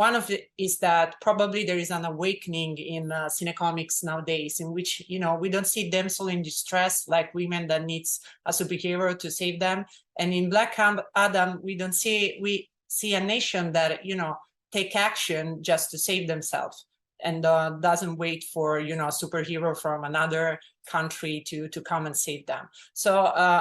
One of it is that probably there is an awakening in cinecomics nowadays, in which, you know, we don't see damsel in distress like women that needs a superhero to save them. And in Black Adam, we see a nation that, you know, take action just to save themselves, and doesn't wait for, you know, a superhero from another country to come and save them. So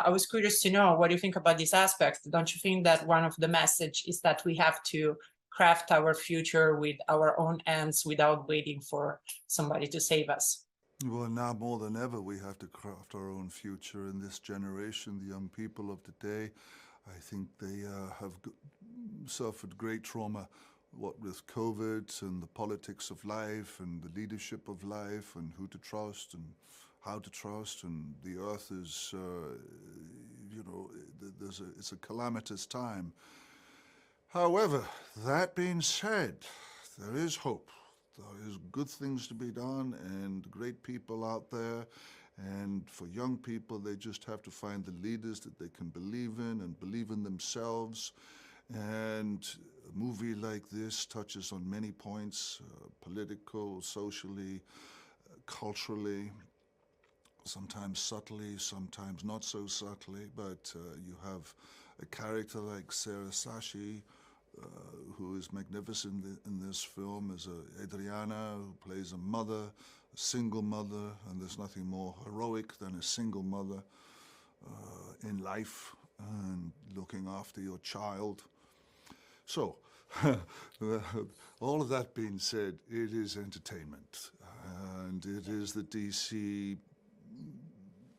I was curious to know, what do you think about this aspect? Don't you think that one of the message is that we have to craft our future with our own hands without waiting for somebody to save us? Well, now more than ever, we have to craft our own future in this generation. The young people of today, I think they have suffered great trauma, what with COVID and the politics of life and the leadership of life and who to trust and how to trust. And the earth is, you know, it's a calamitous time. However, that being said, there is hope. There is good things to be done and great people out there. And for young people, they just have to find the leaders that they can believe in and believe in themselves. And a movie like this touches on many points, political, socially, culturally, sometimes subtly, sometimes not so subtly. But you have a character like Sarah Sashi, who is magnificent in this film, is Adriana, who plays a mother, a single mother, and there's nothing more heroic than a single mother in life and looking after your child. So, all of that being said, it is entertainment, and it is the DC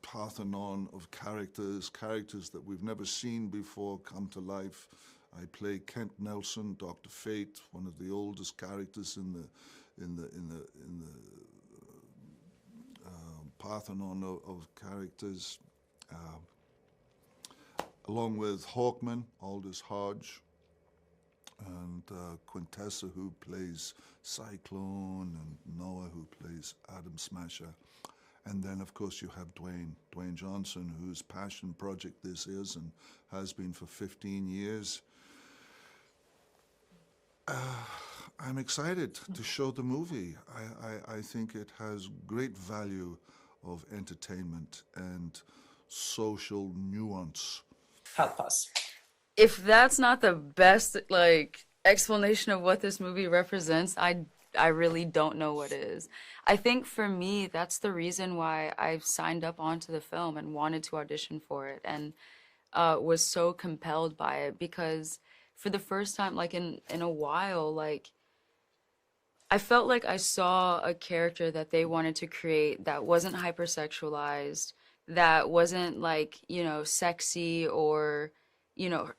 Parthenon of characters that we've never seen before come to life. I play Kent Nelson, Dr. Fate, one of the oldest characters in the Parthenon of characters, along with Hawkman, Aldis Hodge, and Quintessa, who plays Cyclone, and Noah, who plays Atom Smasher. And then, of course, you have Dwayne Johnson, whose passion project this is and has been for 15 years. I'm excited to show the movie. I think it has great value of entertainment and social nuance. Help us. If that's not the best, like, explanation of what this movie represents, I really don't know what is. I think for me, that's the reason why I signed up onto the film and wanted to audition for it, and was so compelled by it, because for the first time, like in a while, like, I felt like I saw a character that they wanted to create that wasn't hypersexualized, that wasn't, like, you know, sexy, or, you know,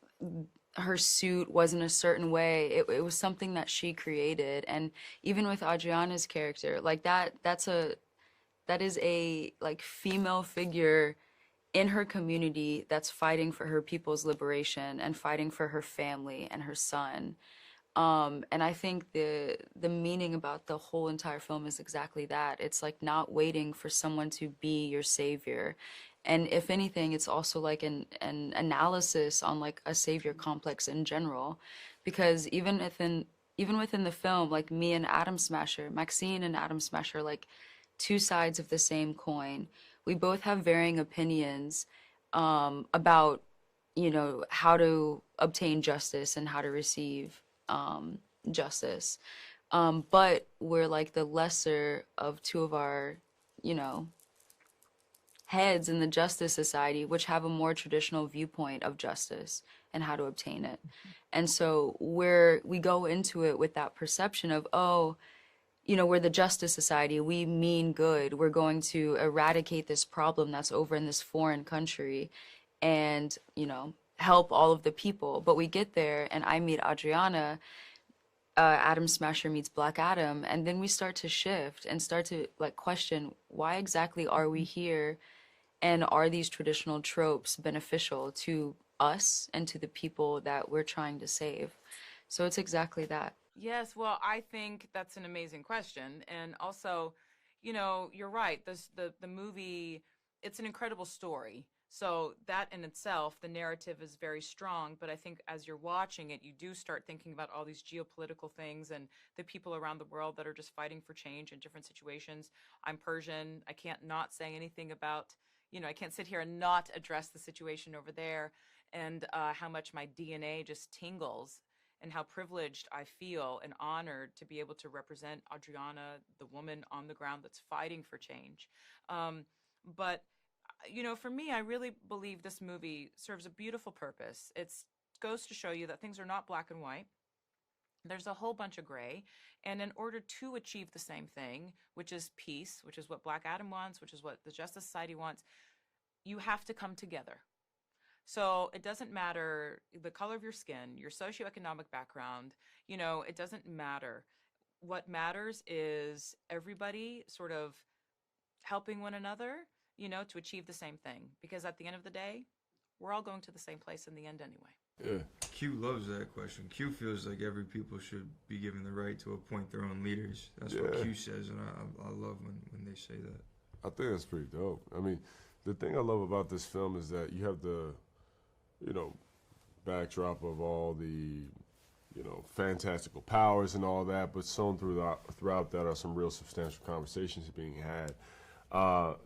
her suit wasn't a certain way. It was something that she created. And even with Adriana's character, like, that is a, like, female figure in her community that's fighting for her people's liberation and fighting for her family and her son. And I think the meaning about the whole entire film is exactly that. It's like not waiting for someone to be your savior. And if anything, it's also like an analysis on, like, a savior complex in general. Because even within the film, like, me and Atom Smasher, Maxine and Atom Smasher, like, two sides of the same coin. We both have varying opinions about, you know, how to obtain justice and how to receive justice. But we're like the lesser of two of our, you know, heads in the Justice Society, which have a more traditional viewpoint of justice and how to obtain it. And so we go into it with that perception of, oh, you know, we're the Justice Society, we mean good, we're going to eradicate this problem that's over in this foreign country and, you know, help all of the people. But we get there and I meet Adriana, Atom Smasher meets Black Adam, and then we start to shift and start to, like, question, why exactly are we here? And are these traditional tropes beneficial to us and to the people that we're trying to save? So it's exactly that. Yes, well, I think that's an amazing question. And also, you know, you're right. The movie, it's an incredible story. So that in itself, the narrative is very strong, but I think as you're watching it, you do start thinking about all these geopolitical things and the people around the world that are just fighting for change in different situations. I'm Persian. I can't not say anything about, I can't sit here and not address the situation over there, and how much my DNA just tingles and how privileged I feel and honored to be able to represent Adriana, the woman on the ground that's fighting for change. But for me, I really believe this movie serves a beautiful purpose. It goes to show you that things are not black and white. There's a whole bunch of gray. And in order to achieve the same thing, which is peace, which is what Black Adam wants, which is what the Justice Society wants, you have to come together. So it doesn't matter the color of your skin, your socioeconomic background, it doesn't matter. What matters is everybody sort of helping one another, to achieve the same thing. Because at the end of the day, we're all going to the same place in the end anyway. Yeah. Q loves that question. Q feels like every people should be given the right to appoint their own leaders. That's what Q says, and I love when they say that. I think that's pretty dope. I mean, the thing I love about this film is that you have the, backdrop of all the, fantastical powers and all that, but sewn throughout that are some real substantial conversations being had.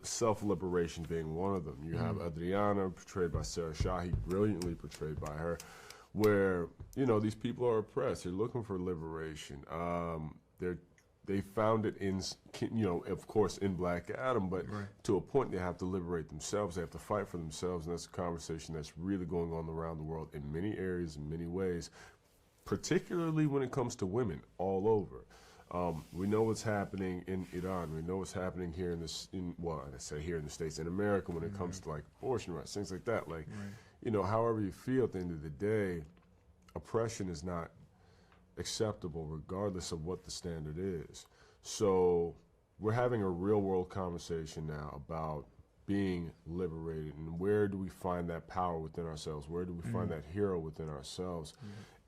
Self-liberation being one of them. You have Adriana, portrayed by Sarah Shahi, brilliantly portrayed by her, where, these people are oppressed. They're looking for liberation. They found it in, of course, in Black Adam, but to a point they have to liberate themselves. They have to fight for themselves, and that's a conversation that's really going on around the world in many areas, in many ways, particularly when it comes to women all over. We know what's happening in Iran. We know what's happening here I say here in the States, in America, when it comes to like abortion rights, things like that. Like, however you feel at the end of the day, oppression is not acceptable regardless of what the standard is. So we're having a real world conversation now about being liberated, and where do we find that power within ourselves? Where do we find that hero within ourselves?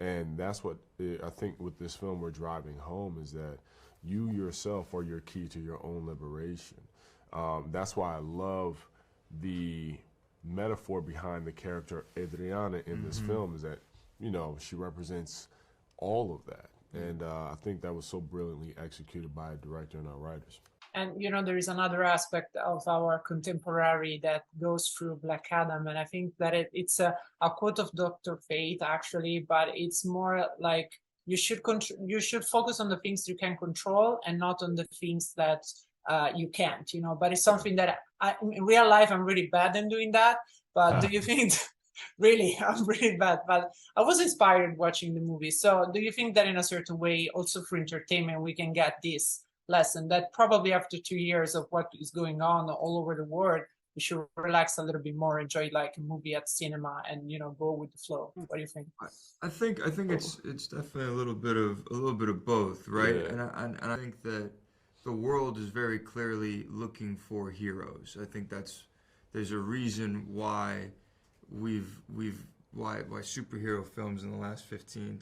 And that's what I think with this film we're driving home, is that you yourself are your key to your own liberation. That's why I love the metaphor behind the character Adriana in this film, is that, she represents all of that. And I think that was so brilliantly executed by a director and our writers. And, there is another aspect of our contemporary that goes through Black Adam. And I think that it's a quote of Dr. Fate, actually, but it's more like you should focus on the things you can control and not on the things that you can't, But it's something that in real life, I'm really bad in doing that. But do you think... Really, I'm really bad, but I was inspired watching the movie. So do you think that in a certain way, also for entertainment, we can get this lesson that probably after 2 years of what is going on all over the world, we should relax a little bit more, enjoy like a movie at cinema, and go with the flow? What do you think? I think it's definitely a little bit of both, right? Yeah. And I think that the world is very clearly looking for heroes. I think there's a reason why why superhero films in the last 15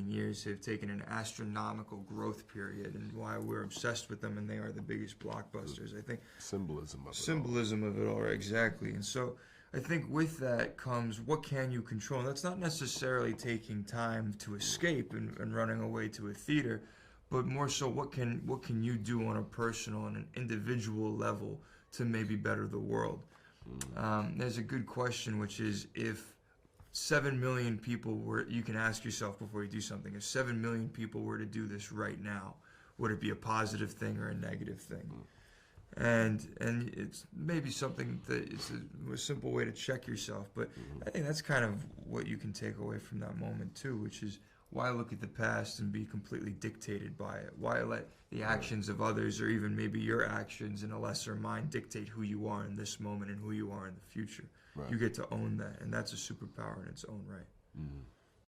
years have taken an astronomical growth period, and why we're obsessed with them, and they are the biggest blockbusters. I think symbolism of it all, right? Exactly. And so I think with that comes, what can you control? And that's not necessarily taking time to escape and running away to a theater, but more so what can you do on a personal and an individual level to maybe better the world. There's a good question, which is, if 7 million people you can ask yourself before you do something, if 7 million people were to do this right now, would it be a positive thing or a negative thing? And it's maybe something that it's a simple way to check yourself, but I think that's kind of what you can take away from that moment too, which is, why look at the past and be completely dictated by it? Why let the actions of others, or even maybe your actions in a lesser mind, dictate who you are in this moment and who you are in the future? Right. You get to own that, and that's a superpower in its own right.